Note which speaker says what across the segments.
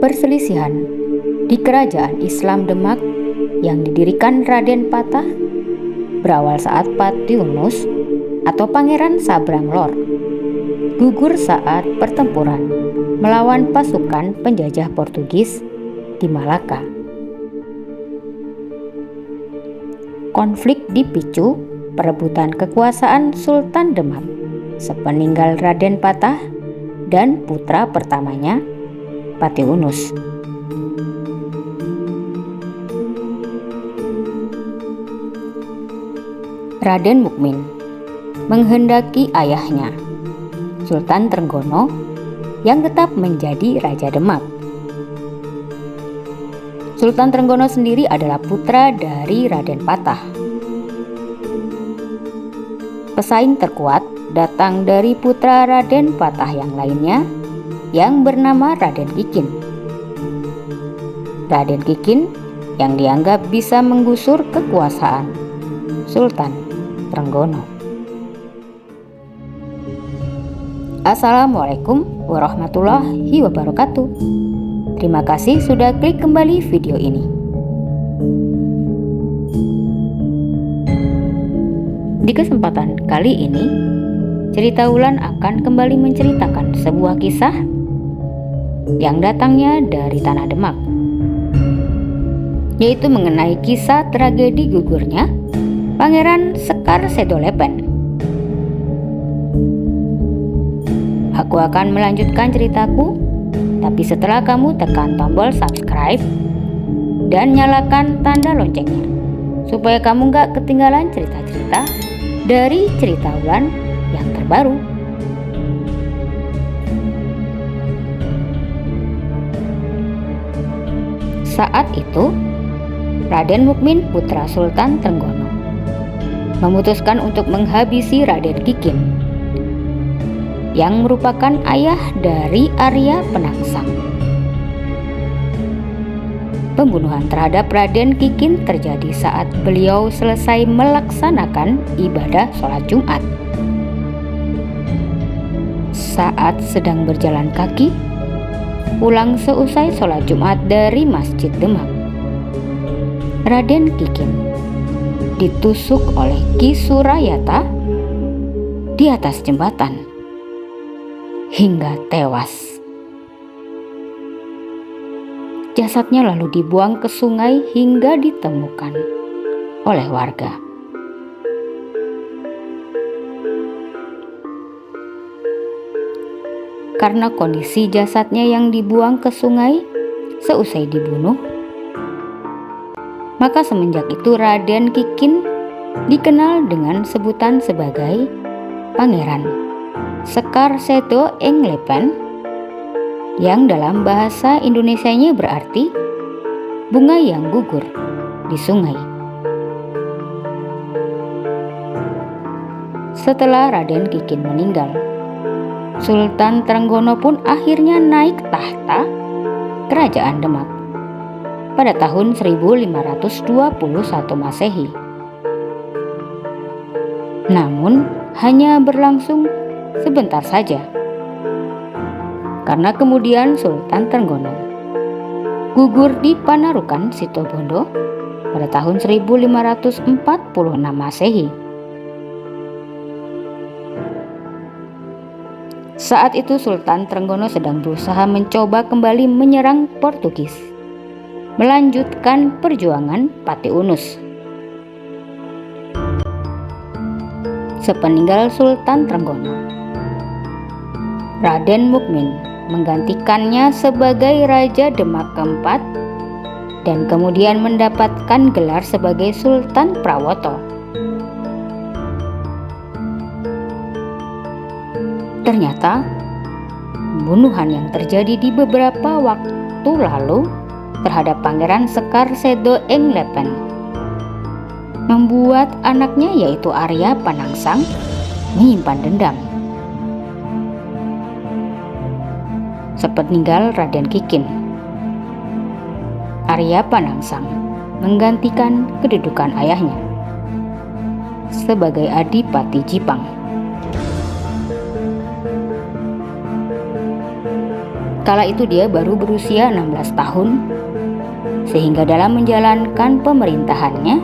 Speaker 1: Perselisihan di Kerajaan Islam Demak yang didirikan Raden Patah berawal saat Patiunus atau Pangeran Sabranglor gugur saat pertempuran melawan pasukan penjajah Portugis di Malaka. Konflik dipicu perebutan kekuasaan Sultan Demak sepeninggal Raden Patah dan putra pertamanya Patiunus. Raden Mukmin menghendaki ayahnya, Sultan Trenggono, yang tetap menjadi Raja Demak. Sultan Trenggono sendiri adalah putra dari Raden Patah. Pesaing terkuat datang dari putra Raden Patah yang lainnya, yang bernama Raden Kikin. Raden Kikin yang dianggap bisa menggusur kekuasaan Sultan Trenggono. Assalamualaikum warahmatullahi wabarakatuh. Terima kasih sudah klik kembali video ini. Di kesempatan kali ini, cerita Wulan akan kembali menceritakan sebuah kisah yang datangnya dari tanah Demak, yaitu mengenai kisah tragedi gugurnya Pangeran Sekar Sedolepen. Aku akan melanjutkan ceritaku, tapi setelah kamu tekan tombol subscribe dan nyalakan tanda loncengnya, supaya kamu gak ketinggalan cerita-cerita dari cerita Wulan yang terbaru. Saat itu, Raden Mukmin putra Sultan Trenggono memutuskan untuk menghabisi Raden Kikin yang merupakan ayah dari Arya Penangsang. Pembunuhan terhadap Raden Kikin terjadi saat beliau selesai melaksanakan ibadah sholat Jumat. Saat sedang berjalan kaki pulang seusai sholat Jumat dari Masjid Demak, Raden Kikin ditusuk oleh Ki Surayata di atas jembatan hingga tewas. Jasadnya lalu dibuang ke sungai hingga ditemukan oleh warga. Karena kondisi jasadnya yang dibuang ke sungai seusai dibunuh, maka semenjak itu Raden Kikin dikenal dengan sebutan sebagai Pangeran Sekar Sedolepen, yang dalam bahasa Indonesianya berarti bunga yang gugur di sungai. Setelah Raden Kikin meninggal, Sultan Trenggono pun akhirnya naik tahta Kerajaan Demak pada tahun 1521 Masehi. Namun hanya berlangsung sebentar saja, karena kemudian Sultan Trenggono gugur di Panarukan Situbondo pada tahun 1546 Masehi. Saat itu Sultan Trenggono sedang berusaha mencoba kembali menyerang Portugis, melanjutkan perjuangan Patiunus. Sepeninggal Sultan Trenggono, Raden Mukmin menggantikannya sebagai Raja Demak keempat dan kemudian mendapatkan gelar sebagai Sultan Prawoto. Ternyata pembunuhan yang terjadi di beberapa waktu lalu terhadap Pangeran Sekar Sedolepen membuat anaknya yaitu Arya Penangsang menyimpan dendam. Sepeninggal Raden Kikin, Arya Penangsang menggantikan kedudukan ayahnya sebagai Adipati Jipang. Kala itu dia baru berusia 16 tahun, sehingga dalam menjalankan pemerintahannya,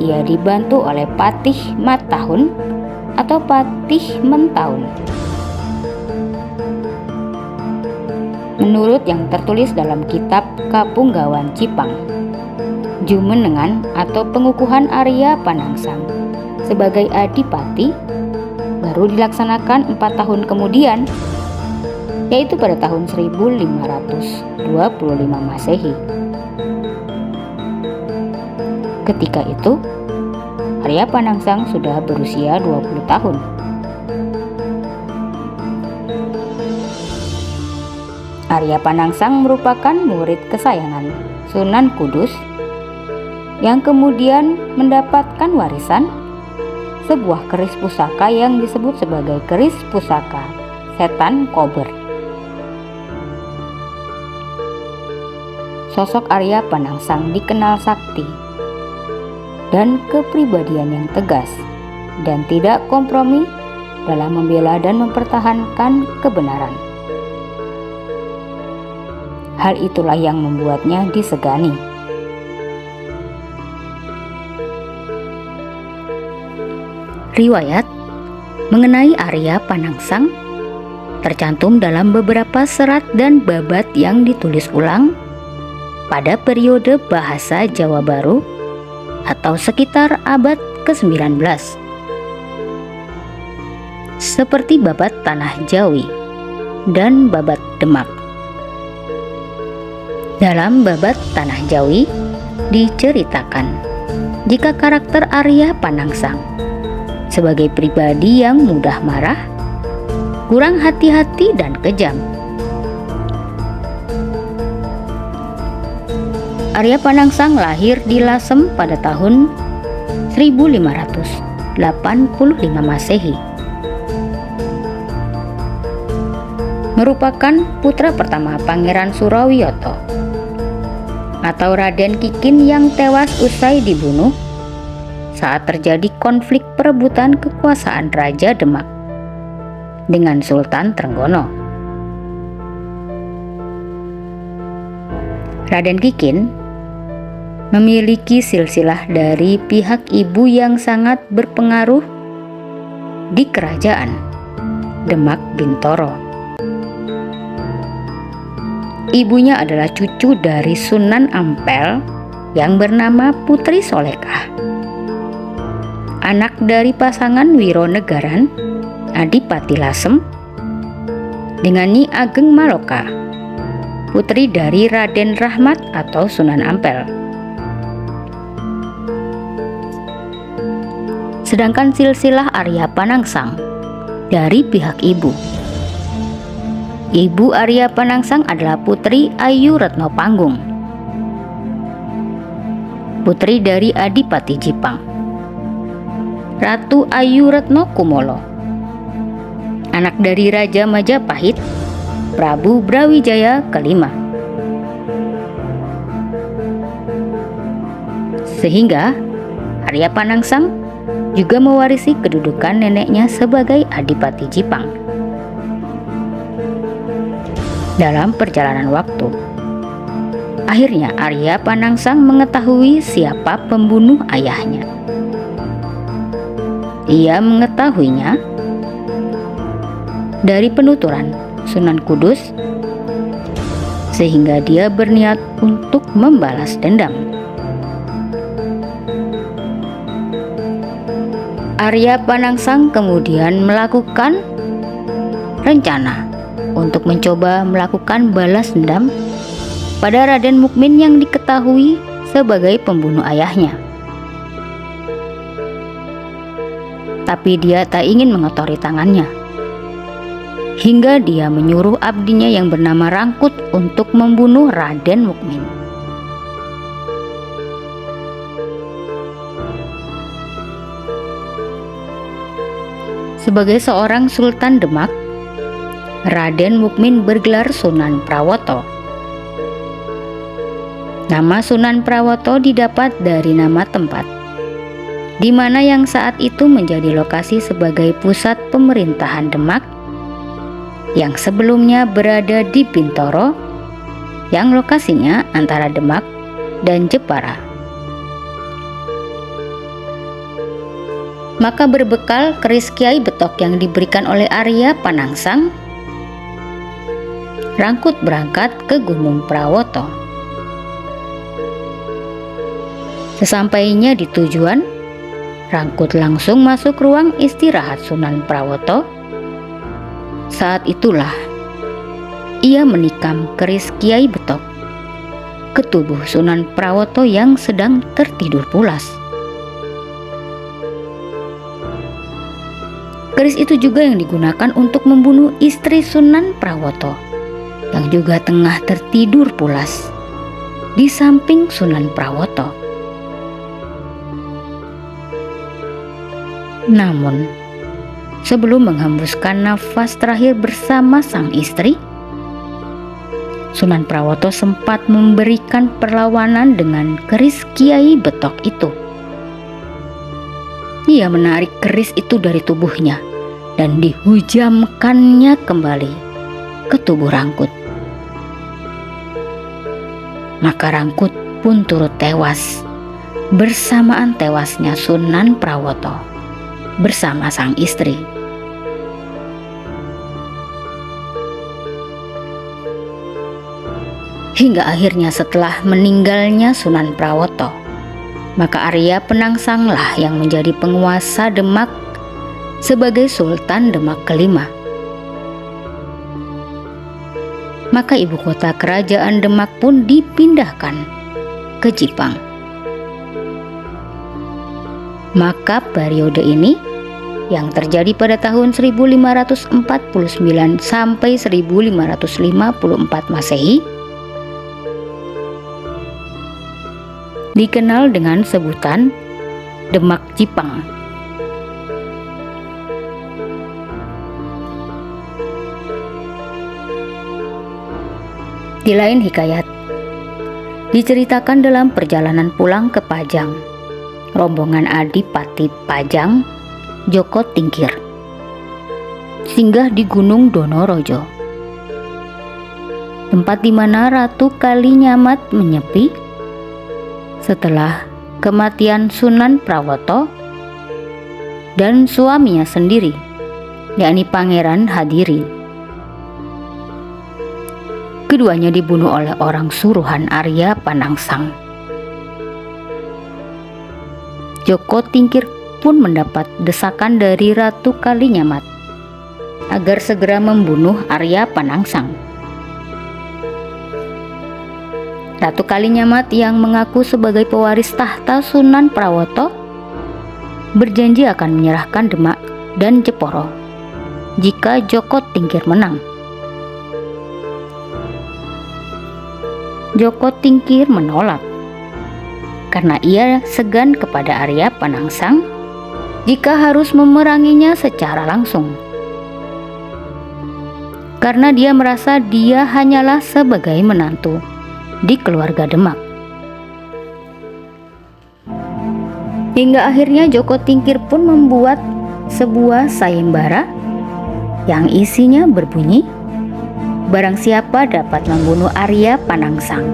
Speaker 1: ia dibantu oleh Patih Matahun atau Patih Mentaun. Menurut yang tertulis dalam kitab Kapunggawan Cipang, Jumenengan atau pengukuhan Arya Panangsang sebagai adipati baru dilaksanakan 4 tahun kemudian, yaitu pada tahun 1525 Masehi. Ketika itu, Arya Panangsang sudah berusia 20 tahun. Arya Panangsang merupakan murid kesayangan Sunan Kudus yang kemudian mendapatkan warisan sebuah keris pusaka yang disebut sebagai keris pusaka Setan Kober. Sosok Arya Panangsang dikenal sakti dan kepribadian yang tegas dan tidak kompromi dalam membela dan mempertahankan kebenaran. Hal itulah yang membuatnya disegani. Riwayat mengenai Arya Panangsang tercantum dalam beberapa serat dan babat yang ditulis ulang pada periode bahasa Jawa Baru atau sekitar abad ke-19, seperti babat Tanah Jawi dan babat Demak. Dalam babat Tanah Jawi diceritakan jika karakter Arya Panangsang sebagai pribadi yang mudah marah, kurang hati-hati dan kejam. Arya Panangsang lahir di Lasem pada tahun 1585 Masehi. Merupakan putra pertama Pangeran Surawiyoto atau Raden Kikin yang tewas usai dibunuh saat terjadi konflik perebutan kekuasaan Raja Demak dengan Sultan Trenggono. Raden Kikin memiliki silsilah dari pihak ibu yang sangat berpengaruh di kerajaan Demak Bintoro. Ibunya adalah cucu dari Sunan Ampel yang bernama Putri Solekah, anak dari pasangan Wironegaran Adipati Lasem dengan Nyi Ageng Maloka, putri dari Raden Rahmat atau Sunan Ampel. Sedangkan silsilah Arya Panangsang dari pihak ibu. Ibu Arya Panangsang adalah Putri Ayu Retno Panggung, putri dari Adipati Jipang. Ratu Ayu Retno Kumolo, anak dari Raja Majapahit, Prabu Brawijaya kelima. Sehingga Arya Panangsang juga mewarisi kedudukan neneknya sebagai Adipati Jipang. Dalam perjalanan waktu, akhirnya Arya Panangsang mengetahui siapa pembunuh ayahnya. Ia mengetahuinya dari penuturan Sunan Kudus, sehingga dia berniat untuk membalas dendam. Arya Panangsang kemudian melakukan rencana untuk mencoba melakukan balas dendam pada Raden Mukmin yang diketahui sebagai pembunuh ayahnya. Tapi dia tak ingin mengotori tangannya, hingga dia menyuruh abdinya yang bernama Rangkut untuk membunuh Raden Mukmin. Sebagai seorang Sultan Demak, Raden Mukmin bergelar Sunan Prawoto. Nama Sunan Prawoto didapat dari nama tempat di mana yang saat itu menjadi lokasi sebagai pusat pemerintahan Demak yang sebelumnya berada di Bintoro, yang lokasinya antara Demak dan Jepara. Maka berbekal keris Kiai Betok yang diberikan oleh Arya Panangsang, Rangkut berangkat ke Gunung Prawoto. Sesampainya di tujuan, Rangkut langsung masuk ruang istirahat Sunan Prawoto. Saat itulah ia menikam keris Kiai Betok ke tubuh Sunan Prawoto yang sedang tertidur pulas. Keris itu juga yang digunakan untuk membunuh istri Sunan Prawoto yang juga tengah tertidur pulas di samping Sunan Prawoto. Namun, sebelum menghembuskan nafas terakhir bersama sang istri, Sunan Prawoto sempat memberikan perlawanan dengan keris Kiai Betok itu. Ia menarik keris itu dari tubuhnya dan dihujamkannya kembali ke tubuh Rangkut. Maka Rangkut pun turut tewas bersamaan tewasnya Sunan Prawoto bersama sang istri. Hingga akhirnya setelah meninggalnya Sunan Prawoto, maka Arya Penangsanglah yang menjadi penguasa Demak sebagai Sultan Demak kelima. Maka ibu kota kerajaan Demak pun dipindahkan ke Jipang. Maka periode ini yang terjadi pada tahun 1549 sampai 1554 Masehi dikenal dengan sebutan Demak Jipang. Di lain hikayat, diceritakan dalam perjalanan pulang ke Pajang, rombongan Adipati Pajang, Joko Tingkir, singgah di Gunung Donorojo, tempat di mana Ratu Kalinyamat menyepi setelah kematian Sunan Prawoto dan suaminya sendiri, yakni Pangeran Hadiri. Keduanya dibunuh oleh orang suruhan Arya Panangsang. Joko Tingkir pun mendapat desakan dari Ratu Kalinyamat agar segera membunuh Arya Panangsang. Ratu Kalinyamat yang mengaku sebagai pewaris tahta Sunan Prawoto berjanji akan menyerahkan Demak dan Jepara jika Joko Tingkir menang. Joko Tingkir menolak karena ia segan kepada Arya Panangsang jika harus memeranginya secara langsung, karena dia merasa dia hanyalah sebagai menantu di keluarga Demak. Hingga akhirnya Joko Tingkir pun membuat sebuah sayembara yang isinya berbunyi, barang siapa dapat membunuh Arya Panangsang,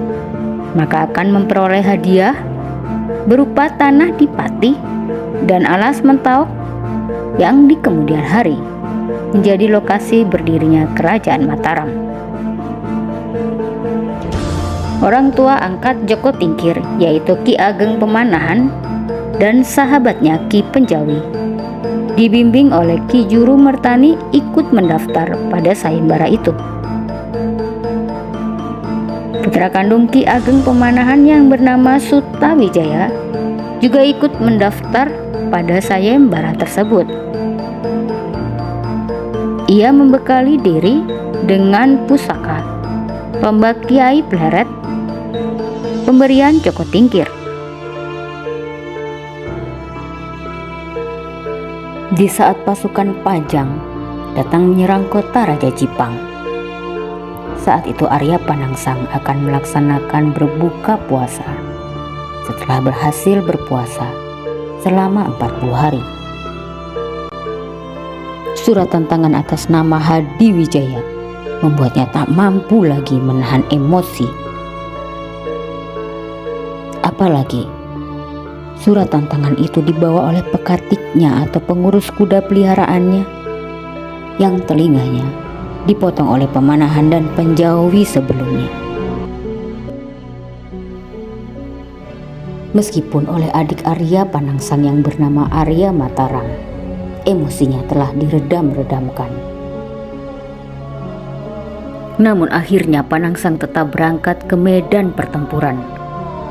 Speaker 1: maka akan memperoleh hadiah berupa tanah di Pati dan alas Mentaok yang di kemudian hari menjadi lokasi berdirinya Kerajaan Mataram. Orang tua angkat Joko Tingkir, yaitu Ki Ageng Pemanahan dan sahabatnya Ki Penjawi, dibimbing oleh Ki Juru Mertani ikut mendaftar pada sayembara itu. Putra kandung Ki Ageng Pemanahan yang bernama Sutawijaya juga ikut mendaftar pada sayembara tersebut. Ia membekali diri dengan pusaka, tombak Kiai Pleret, pemberian Joko Tingkir. Di saat pasukan Pajang datang menyerang kota Raja Jipang, saat itu Arya Panangsang akan melaksanakan berbuka puasa setelah berhasil berpuasa selama 40 hari. Surat tantangan atas nama Hadiwijaya membuatnya tak mampu lagi menahan emosi. Apalagi surat tantangan itu dibawa oleh pekatiknya atau pengurus kuda peliharaannya yang telinganya dipotong oleh pemanahan dan penjauhi sebelumnya. Meskipun oleh adik Arya Panangsang yang bernama Arya Mataram, emosinya telah diredam-redamkan. Namun akhirnya Panangsang tetap berangkat ke medan pertempuran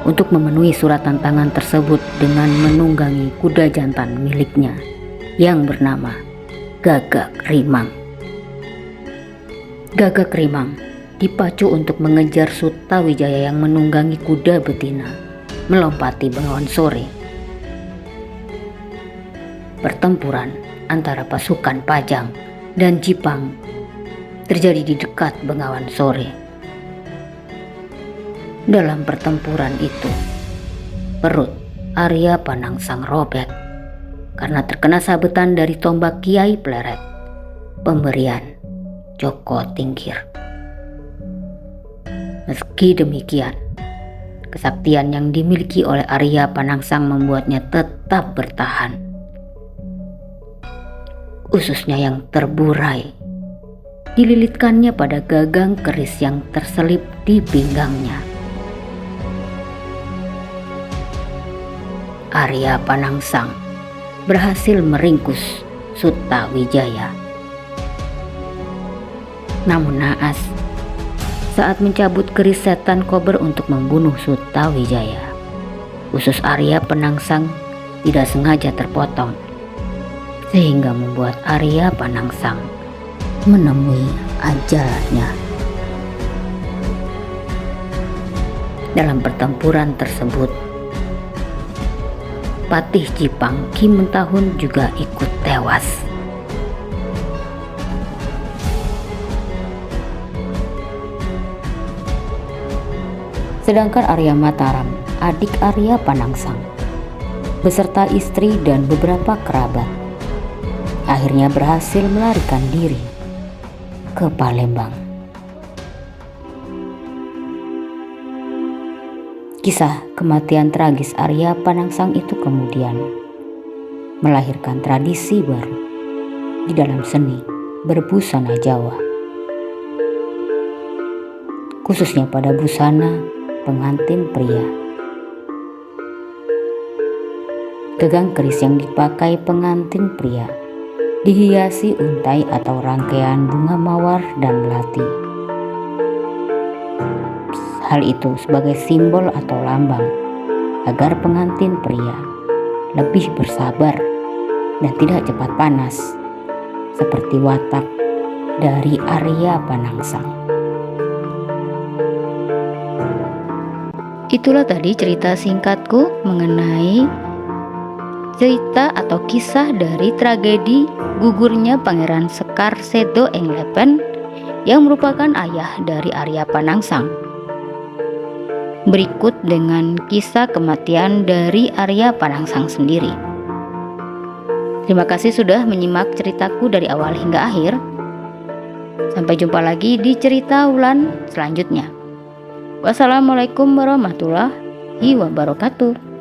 Speaker 1: untuk memenuhi surat tantangan tersebut dengan menunggangi kuda jantan miliknya yang bernama Gagak Rimang. Gagak Rimang dipacu untuk mengejar Sutawijaya yang menunggangi kuda betina melompati Bengawan Sore. Pertempuran antara pasukan Pajang dan Jipang terjadi di dekat Bengawan Sore. Dalam pertempuran itu, perut Arya Panangsang robek karena terkena sabetan dari tombak Kiai Pleret, pemberian Joko Tingkir. Meski demikian, kesaktian yang dimiliki oleh Arya Panangsang membuatnya tetap bertahan. Ususnya yang terburai dililitkannya pada gagang keris yang terselip di pinggangnya. Arya Panangsang berhasil meringkus Sutawijaya. Namun naas, saat mencabut keris setan kober untuk membunuh Sutawijaya, usus Arya Panangsang tidak sengaja terpotong, sehingga membuat Arya Panangsang menemui ajalnya. Dalam pertempuran tersebut, Patih Jipang Ki Mentahun juga ikut tewas. Sedangkan Arya Mataram, adik Arya Panangsang, beserta istri dan beberapa kerabat, akhirnya berhasil melarikan diri ke Palembang. Kisah kematian tragis Arya Panangsang itu kemudian melahirkan tradisi baru di dalam seni berbusana Jawa, khususnya pada busana pengantin pria. Gagang keris yang dipakai pengantin pria dihiasi untai atau rangkaian bunga mawar dan melati. Hal itu sebagai simbol atau lambang agar pengantin pria lebih bersabar dan tidak cepat panas, seperti watak dari Arya Panangsang. Itulah tadi cerita singkatku mengenai cerita atau kisah dari tragedi gugurnya Pangeran Sekar Sedo Englepen yang merupakan ayah dari Arya Panangsang. Berikut dengan kisah kematian dari Arya Panangsang sendiri. Terima kasih sudah menyimak ceritaku dari awal hingga akhir. Sampai jumpa lagi di cerita Wulan selanjutnya. Wassalamualaikum warahmatullahi wabarakatuh.